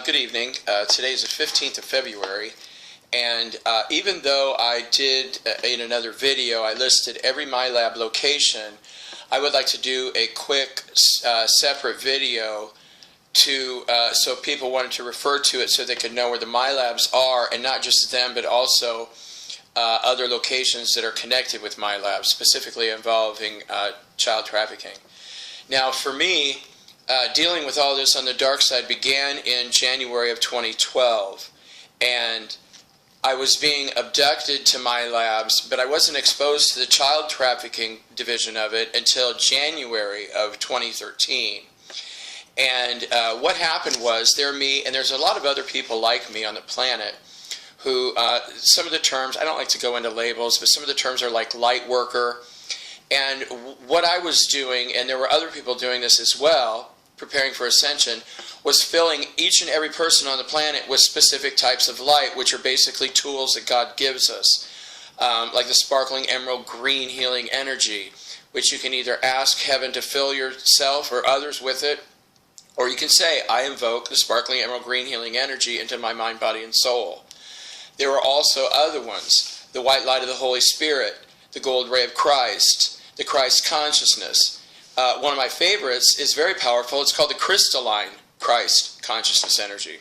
Good evening. Today is the 15th of February, and even though I did in another video, I listed every MILAB location, I would like to do a quick separate video so people wanted to refer to it so they could know where the MILABs are, and not just them, but also other locations that are connected with MILABs, specifically involving child trafficking. Now, for me, dealing with all this on the dark side began in January of 2012, and I was being abducted to MILABs, but I wasn't exposed to the child trafficking division of it until January of 2013. And what happened was, there's a lot of other people like me on the planet who, some of the terms, I don't like to go into labels, but some of the terms are like light worker. And what I was doing, and there were other people doing this as well, preparing for ascension, was filling each and every person on the planet with specific types of light, which are basically tools that God gives us, like the sparkling emerald green healing energy, which you can either ask heaven to fill yourself or others with it, or you can say, I invoke the sparkling emerald green healing energy into my mind, body, and soul. There were also other ones, the white light of the Holy Spirit, the gold ray of Christ, the Christ consciousness. One of my favorites is very powerful. It's called the crystalline Christ consciousness energy.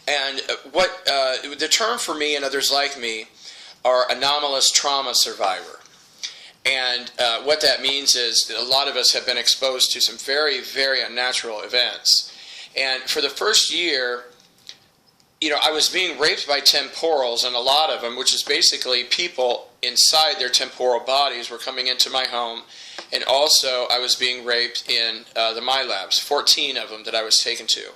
And the term for me and others like me are anomalous trauma survivor. And what that means is that a lot of us have been exposed to some very, very unnatural events. And for the first year, I was being raped by temporals, and a lot of them, which is basically people inside their temporal bodies, were coming into my home. And also, I was being raped in the MILABs, 14 of them that I was taken to.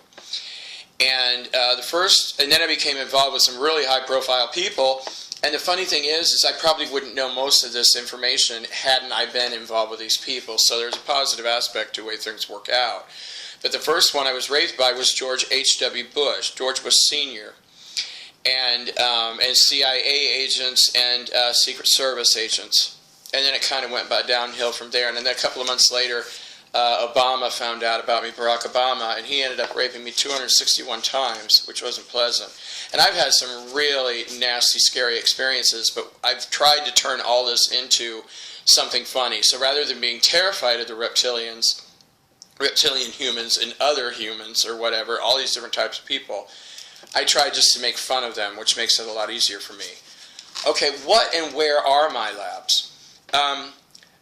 And then I became involved with some really high-profile people. And the funny thing is I probably wouldn't know most of this information hadn't I been involved with these people. So there's a positive aspect to the way things work out. But the first one I was raped by was George H.W. Bush, George Bush Sr., and CIA agents and Secret Service agents. And then it kind of went downhill from there. And then a couple of months later, Obama found out about me, Barack Obama, and he ended up raping me 261 times, which wasn't pleasant. And I've had some really nasty, scary experiences, but I've tried to turn all this into something funny. So rather than being terrified of the reptilian humans and other humans or whatever, all these different types of people, I tried just to make fun of them, which makes it a lot easier for me. Okay, what and where are MILABs?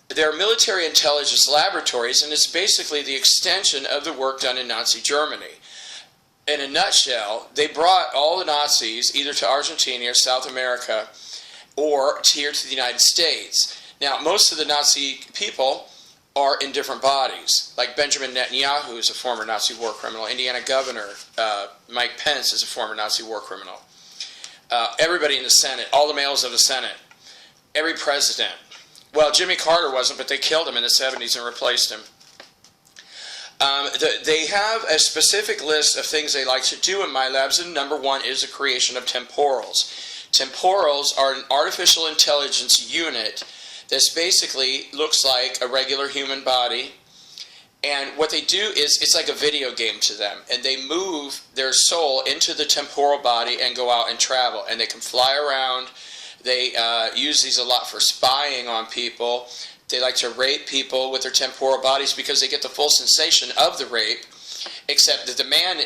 They're Military Intelligence Laboratories, and it's basically the extension of the work done in Nazi Germany. In a nutshell, they brought all the Nazis either to Argentina or South America or here to the United States. Now, most of the Nazi people are in different bodies. Like Benjamin Netanyahu is a former Nazi war criminal. Indiana Governor Mike Pence is a former Nazi war criminal. Everybody in the Senate, all the males of the Senate, every president. Well, Jimmy Carter wasn't, but they killed him in the 70s and replaced him. They have a specific list of things they like to do in MILABs, and number one is the creation of temporals. Temporals are an artificial intelligence unit that basically looks like a regular human body. And what they do is, it's like a video game to them. And they move their soul into the temporal body and go out and travel. And they can fly around. They use these a lot for spying on people. They like to rape people with their temporal bodies because they get the full sensation of the rape, except that the man,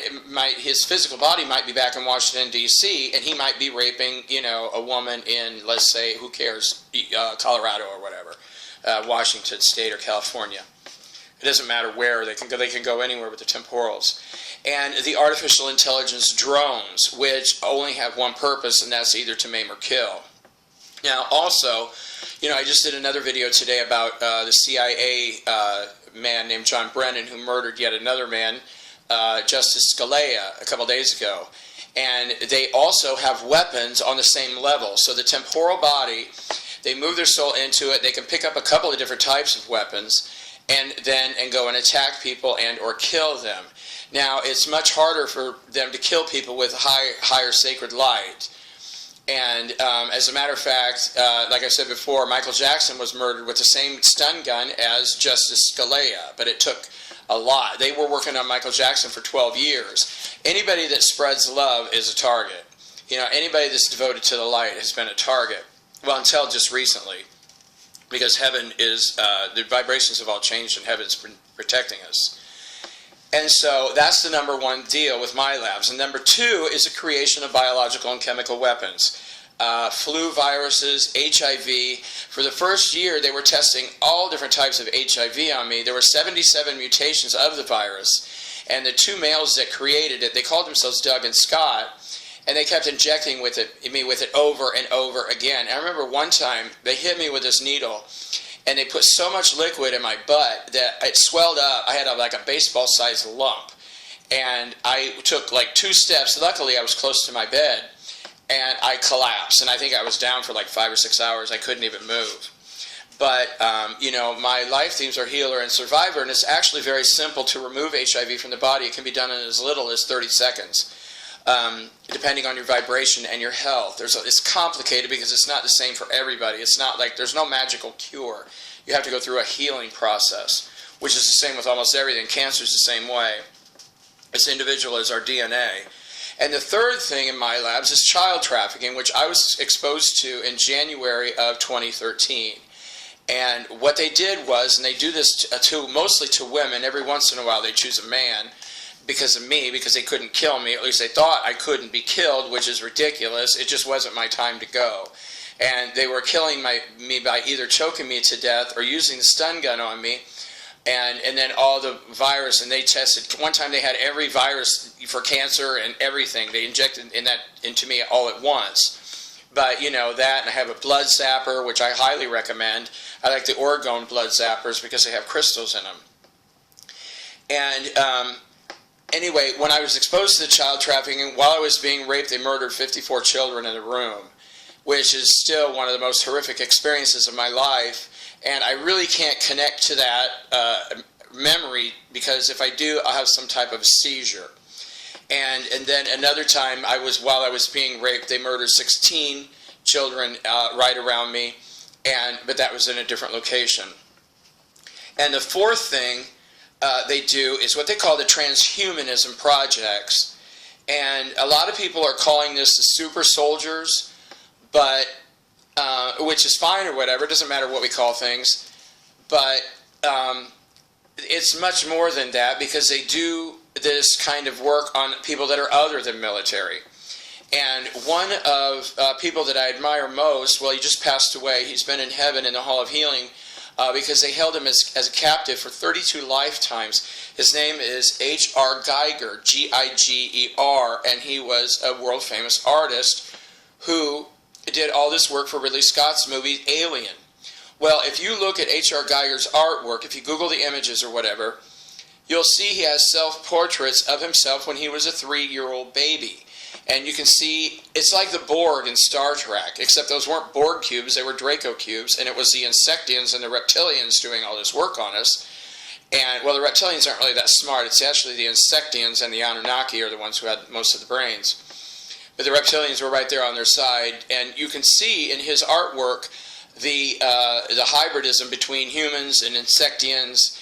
his physical body might be back in Washington, D.C., and he might be raping, a woman in, let's say, who cares, Colorado or whatever, Washington State or California. It doesn't matter where. They can go anywhere with the temporals. And the artificial intelligence drones, which only have one purpose, and that's either to maim or kill. Now, also, I just did another video today about the CIA man named John Brennan who murdered yet another man, Justice Scalia, a couple days ago. And they also have weapons on the same level. So the temporal body, they move their soul into it. They can pick up a couple of different types of weapons and go and attack people and or kill them. Now, it's much harder for them to kill people with higher sacred light. And as a matter of fact, like I said before, Michael Jackson was murdered with the same stun gun as Justice Scalia, but it took a lot. They were working on Michael Jackson for 12 years. Anybody that spreads love is a target. You know, anybody that's devoted to the light has been a target. Well, until just recently, because heaven is, the vibrations have all changed and heaven's been protecting us. And so that's the number one deal with MILABS. And number two is the creation of biological and chemical weapons. Flu viruses, HIV. For the first year, they were testing all different types of HIV on me. There were 77 mutations of the virus. And the two males that created it, they called themselves Doug and Scott, and they kept injecting me with it over and over again. And I remember one time, they hit me with this needle, and they put so much liquid in my butt that it swelled up. I had like a baseball-sized lump. And I took like 2 steps. Luckily, I was close to my bed. And I collapsed. And I think I was down for like 5 or 6 hours. I couldn't even move. But, you know, my life themes are healer and survivor. And it's actually very simple to remove HIV from the body. It can be done in as little as 30 seconds. Depending on your vibration and your health. It's complicated because it's not the same for everybody. It's not like there's no magical cure. You have to go through a healing process, which is the same with almost everything. Cancer is the same way. It's individual as our DNA. And the third thing in MILABS is child trafficking, which I was exposed to in January of 2013. And what they did was, and they do this mostly to women, every once in a while they choose a man, because of me, because they couldn't kill me. At least they thought I couldn't be killed, which is ridiculous. It just wasn't my time to go. And they were killing me by either choking me to death or using the stun gun on me. And then all the virus, and they tested. One time they had every virus for cancer and everything. They injected into me all at once. But, you know, that, and I have a blood zapper, which I highly recommend. I like the orgone blood zappers because they have crystals in them. And anyway, when I was exposed to the child trafficking, while I was being raped, they murdered 54 children in a room, which is still one of the most horrific experiences of my life. And I really can't connect to that memory, because if I do, I'll have some type of seizure. And then another time, while I was being raped, they murdered 16 children right around me, but that was in a different location. And the fourth thing they do is what they call the Transhumanism projects. And a lot of people are calling this the super soldiers, but which is fine or whatever. It doesn't matter what we call things. But it's much more than that, because they do this kind of work on people that are other than military. And one of people that I admire most, well, he just passed away. He's been in heaven in the Hall of Healing, because they held him as a captive for 32 lifetimes. His name is H.R. Geiger, G-I-G-E-R, and he was a world-famous artist who did all this work for Ridley Scott's movie Alien. Well, if you look at H.R. Geiger's artwork, if you Google the images or whatever, you'll see he has self-portraits of himself when he was a 3-year-old baby. And you can see, it's like the Borg in Star Trek, except those weren't Borg cubes, they were Draco cubes, and it was the Insectians and the Reptilians doing all this work on us. And, well, the Reptilians aren't really that smart. It's actually the Insectians and the Anunnaki are the ones who had most of the brains. But the Reptilians were right there on their side, and you can see in his artwork the hybridism between humans and Insectians,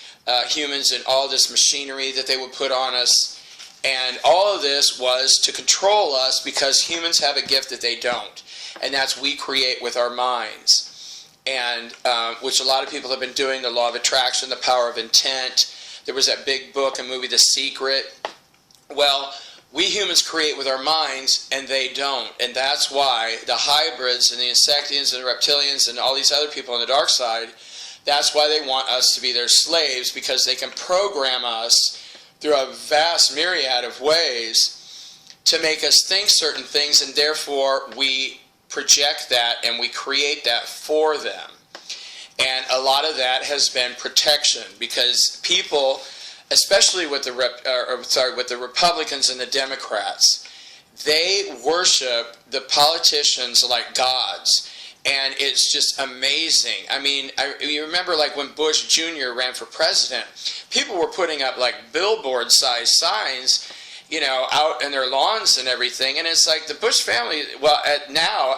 humans and all this machinery that they would put on us. And all of this was to control us, because humans have a gift that they don't, and that's we create with our minds, and which a lot of people have been doing, the law of attraction, the power of intent. There was that big book and movie, The Secret. Well, we humans create with our minds, and they don't, and that's why the hybrids and the Insectians and the Reptilians and all these other people on the dark side, that's why they want us to be their slaves, because they can program us through a vast myriad of ways to make us think certain things, and therefore we project that and we create that for them. And a lot of that has been protection, because people, especially with the Republicans and the Democrats, they worship the politicians like gods. And it's just amazing. I mean, you remember like when Bush Jr. ran for president, people were putting up like billboard-sized signs, you know, out in their lawns and everything. And it's like the Bush family, well,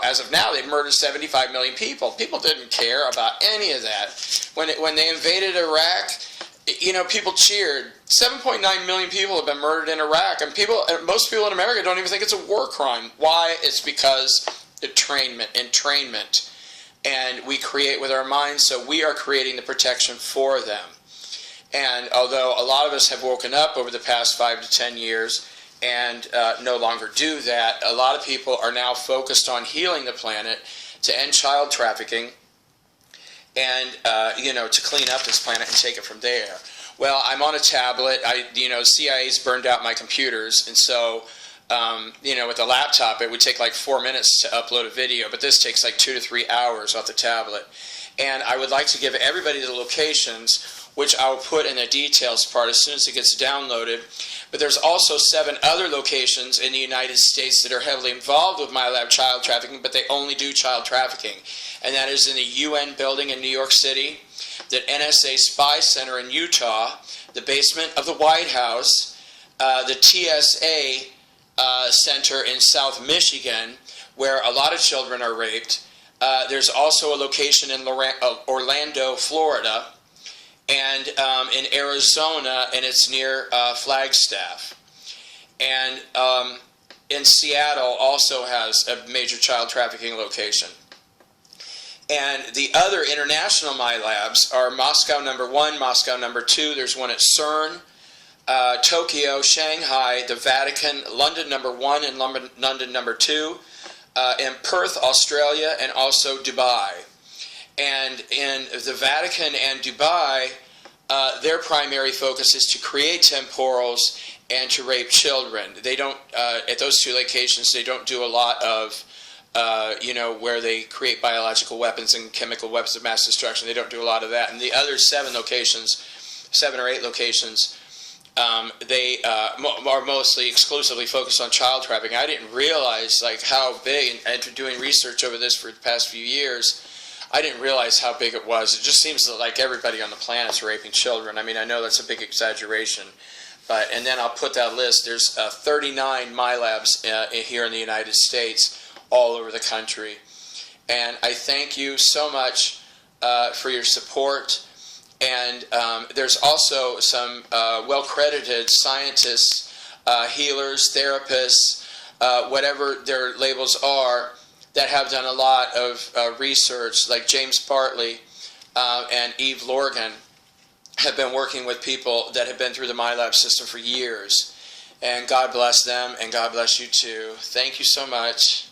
as of now, they've murdered 75 million people. People didn't care about any of that. When they invaded Iraq, you know, people cheered. 7.9 million people have been murdered in Iraq, and most people in America don't even think it's a war crime. Why? It's because entrainment, and we create with our minds, so we are creating the protection for them. And although a lot of us have woken up over the past 5 to 10 years and no longer do that, a lot of people are now focused on healing the planet to end child trafficking and to clean up this planet and take it from there. Well, I'm on a tablet. CIA's burned out my computers, and so with a laptop it would take like 4 minutes to upload a video, but this takes like 2 to 3 hours off the tablet. And I would like to give everybody the locations, which I will put in the details part as soon as it gets downloaded. But there's also 7 other locations in the United States that are heavily involved with MILAB child trafficking, but they only do child trafficking. And that is in the UN building in New York City, the NSA Spy Center in Utah, the basement of the White House, the TSA Center in South Michigan, where a lot of children are raped. There's also a location in Orlando, Florida, and in Arizona, and it's near Flagstaff. And in Seattle also has a major child trafficking location. And the other international MILABs are Moscow #1, Moscow #2. There's one at CERN, Tokyo, Shanghai, the Vatican, London #1 and London #2, in Perth, Australia, and also Dubai. And in the Vatican and Dubai, their primary focus is to create temporals and to rape children. They don't, at those 2 locations, they don't do a lot of, where they create biological weapons and chemical weapons of mass destruction. They don't do a lot of that. And the other 7 locations, 7 or 8 locations, they are mostly exclusively focused on child trafficking. I didn't realize like how big, and after doing research over this for the past few years, I didn't realize how big it was. It just seems like everybody on the planet is raping children. I mean, I know that's a big exaggeration, and then I'll put that list. There's 39 MILABs here in the United States, all over the country. And I thank you so much for your support. And there's also some well-credited scientists, healers, therapists, whatever their labels are, that have done a lot of research, like James Bartley and Eve Lorgan have been working with people that have been through the MILAB system for years. And God bless them, and God bless you too. Thank you so much.